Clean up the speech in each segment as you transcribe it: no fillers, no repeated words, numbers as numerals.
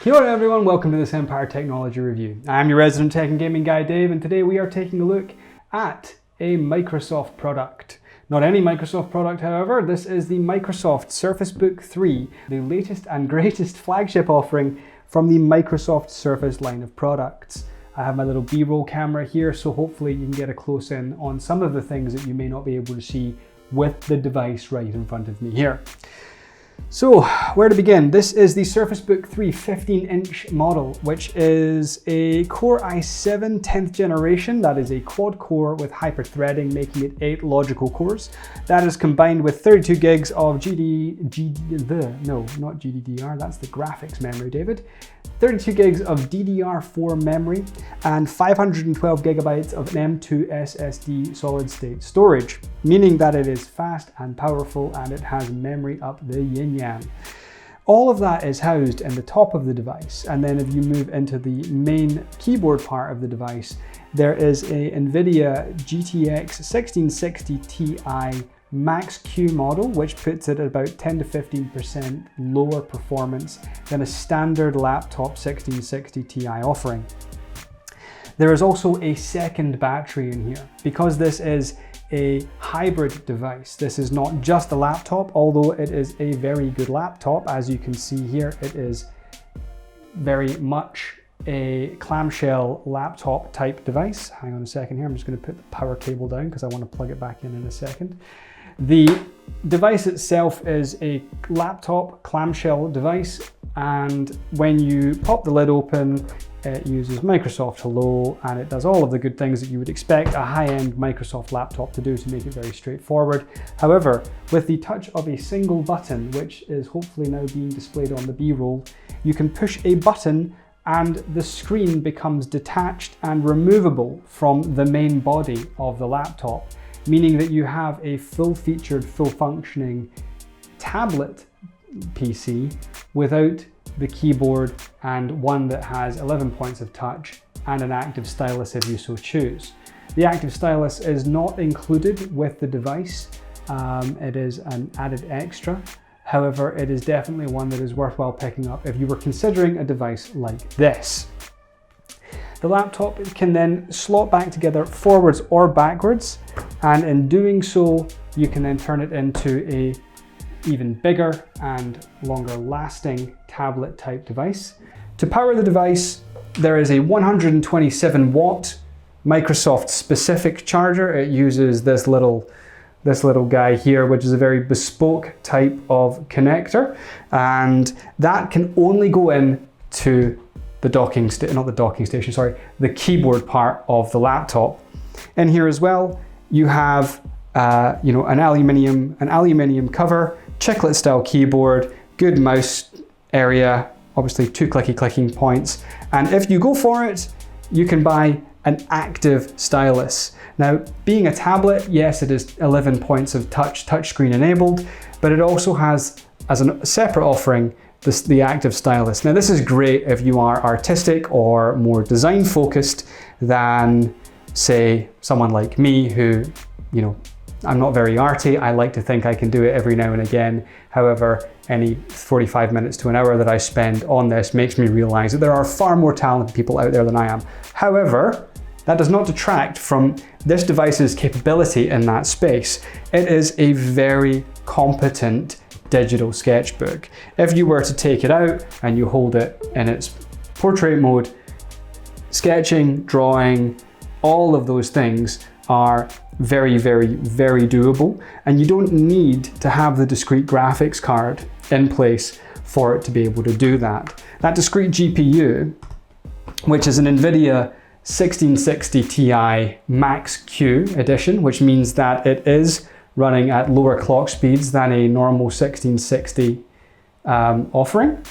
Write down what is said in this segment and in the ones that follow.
Kia ora everyone, welcome to this Empire Technology Review. I'm your resident tech and gaming guy Dave, and today we are taking a look at a Microsoft product. Not any Microsoft product, however. This is the Microsoft Surface Book 3, the latest and greatest flagship offering from the Microsoft Surface line of products. I have my little B-roll camera here, so hopefully you can get a close in on some of the things that you may not be able to see with the device right in front of me here. So, where to begin? This is the Surface Book 3 15-inch model, which is a Core i7 10th generation. That is a quad core with hyper-threading, making it 8 logical cores. That is combined with 32 gigs of not GDDR, that's the graphics memory, David. 32 gigs of DDR4 memory and 512 gigabytes of an M2 SSD solid-state storage, meaning that it is fast and powerful and it has memory up the yin-yang. All of that is housed in the top of the device, and then if you move into the main keyboard part of the device, there is a Nvidia GTX 1660 Ti Max-Q model, which puts it at about 10 to 15% lower performance than a standard laptop 1660 Ti offering. There is also a second battery in here, because this is a hybrid device. This is not just a laptop, although it is a very good laptop. As you can see here, it is very much a clamshell laptop type device. Hang on a second here, I'm just going to put the power cable down because I want to plug it back in a second. The device itself is a laptop clamshell device, and when you pop the lid open, it uses Microsoft Hello, and it does all of the good things that you would expect a high-end Microsoft laptop to do to make it very straightforward. However, with the touch of a single button, which is hopefully now being displayed on the B-roll, you can push a button and the screen becomes detached and removable from the main body of the laptop, meaning that you have a full-featured, full-functioning tablet PC without the keyboard, and one that has 11 points of touch and an active stylus if you so choose. The active stylus is not included with the device. It is an added extra. However, it is definitely one that is worthwhile picking up if you were considering a device like this. The laptop can then slot back together forwards or backwards, and in doing so, you can then turn it into a even bigger and longer lasting tablet type device. To power the device, there is a 127 watt Microsoft specific charger. It uses this little guy here, which is a very bespoke type of connector, and that can only go in to the the keyboard part of the laptop. And here as well, you have an aluminium cover, chiclet style keyboard, good mouse area, obviously 2 clicking points. And if you go for it, you can buy an active stylus. Now, being a tablet, yes, it is 11 points of touchscreen enabled, but it also has, as a separate offering, the active stylus. Now, this is great if you are artistic or more design focused than, say, someone like me who, I'm not very arty. I like to think I can do it every now and again. However, any 45 minutes to an hour that I spend on this makes me realize that there are far more talented people out there than I am. However, that does not detract from this device's capability in that space. It is a very competent digital sketchbook. If you were to take it out and you hold it in its portrait mode, sketching, drawing, all of those things are very, very, very doable, and you don't need to have the discrete graphics card in place for it to be able to do that. That discrete GPU, which is an Nvidia 1660 Ti Max-Q edition, which means that it is running at lower clock speeds than a normal 1660 offering.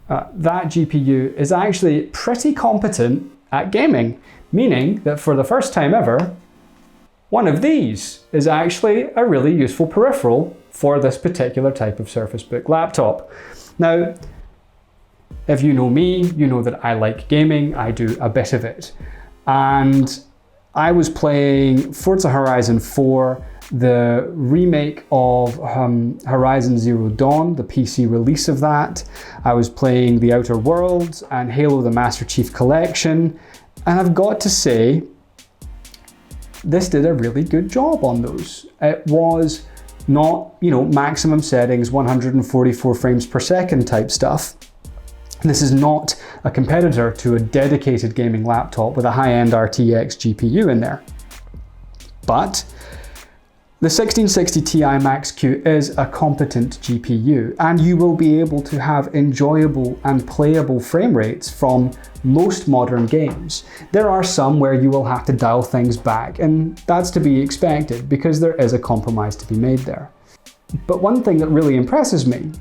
That GPU is actually pretty competent at gaming, meaning that for the first time ever, one of these is actually a really useful peripheral for this particular type of Surface Book laptop. Now, if you know me, you know that I like gaming. I do a bit of it. And I was playing Forza Horizon 4 the remake of Horizon Zero Dawn, the PC release of that. I was playing The Outer Worlds and Halo the Master Chief Collection, and I've got to say, this did a really good job on those. It was not, maximum settings, 144 frames per second type stuff. This is not a competitor to a dedicated gaming laptop with a high-end RTX GPU in there. But the 1660 Ti Max-Q is a competent GPU, and you will be able to have enjoyable and playable frame rates from most modern games. There are some where you will have to dial things back, and that's to be expected because there is a compromise to be made there. But one thing that really impresses me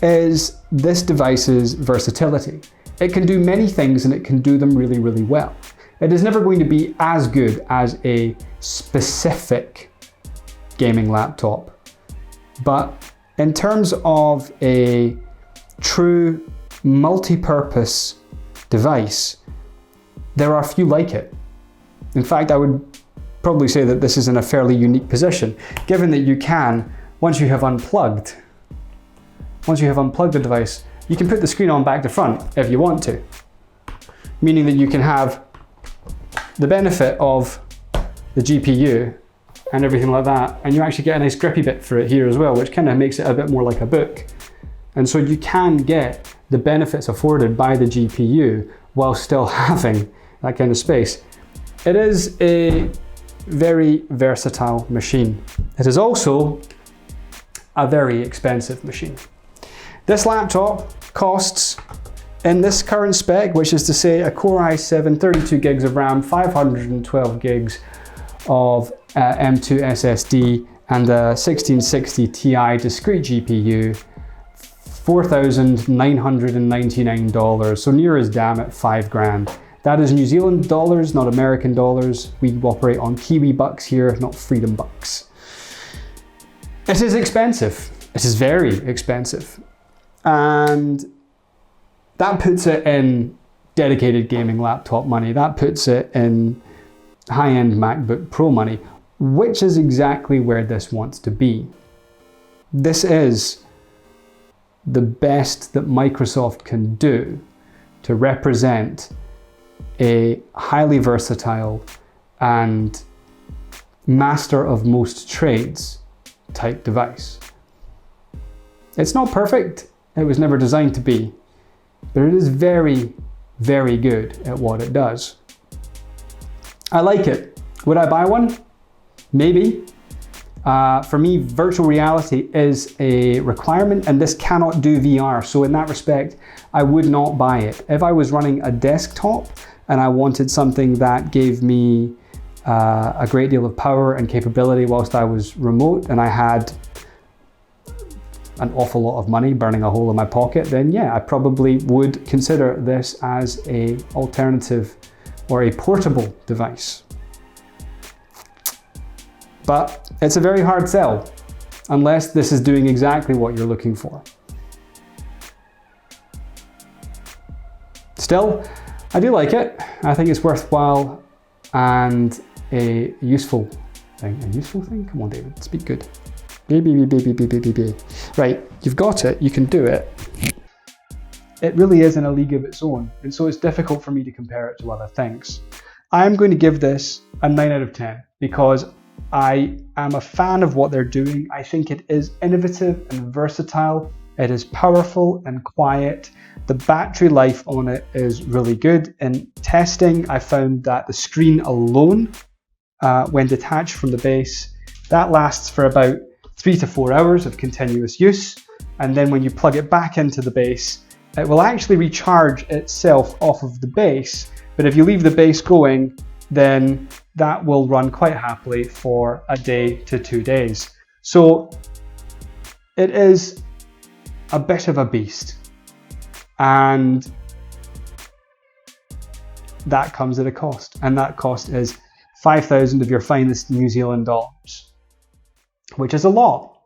is this device's versatility. It can do many things and it can do them really, really well. It is never going to be as good as a specific gaming laptop, but in terms of a true multi-purpose device, there are few like it. In fact, I would probably say that this is in a fairly unique position, given that you can, once you have unplugged the device, you can put the screen on back to front if you want to, meaning that you can have the benefit of the GPU and everything like that, and you actually get a nice grippy bit for it here as well, which kind of makes it a bit more like a book. And so you can get the benefits afforded by the GPU while still having that kind of space. It is a very versatile machine. It is also a very expensive machine. This laptop costs, in this current spec, which is to say a Core i7, 32 gigs of RAM, 512 gigs of M2 SSD, and a 1660 Ti discrete GPU, $4,999, so near as damn at $5,000. That is New Zealand dollars, not American dollars. We operate on Kiwi bucks here, not freedom bucks. It is expensive. It is very expensive. And that puts it in dedicated gaming laptop money. That puts it in high-end MacBook Pro money, which is exactly where this wants to be. This is the best that Microsoft can do to represent a highly versatile and master of most trades type device. It's not perfect. It was never designed to be, but it is very, very good at what it does. I like it. Would I buy one? Maybe. For me, virtual reality is a requirement, and this cannot do VR. So in that respect, I would not buy it. If I was running a desktop and I wanted something that gave me a great deal of power and capability whilst I was remote, and I had an awful lot of money burning a hole in my pocket, then yeah, I probably would consider this as an alternative or a portable device. But it's a very hard sell unless this is doing exactly what you're looking for. Still, I do like it. I think it's worthwhile and a useful thing. A useful thing? Come on, David, speak good. Right, you've got it, you can do it. It really is in a league of its own, and so it's difficult for me to compare it to other things. I'm going to give this a 9 out of 10 because I am a fan of what they're doing. I think it is innovative and versatile. It is powerful and quiet. The battery life on it is really good. In testing, I found that the screen alone, when detached from the base, that lasts for about 3 to 4 hours of continuous use. And then when you plug it back into the base, it will actually recharge itself off of the base. But if you leave the base going, then that will run quite happily for a day to 2 days. So it is a bit of a beast. And that comes at a cost. And that cost is 5,000 of your finest New Zealand dollars, which is a lot.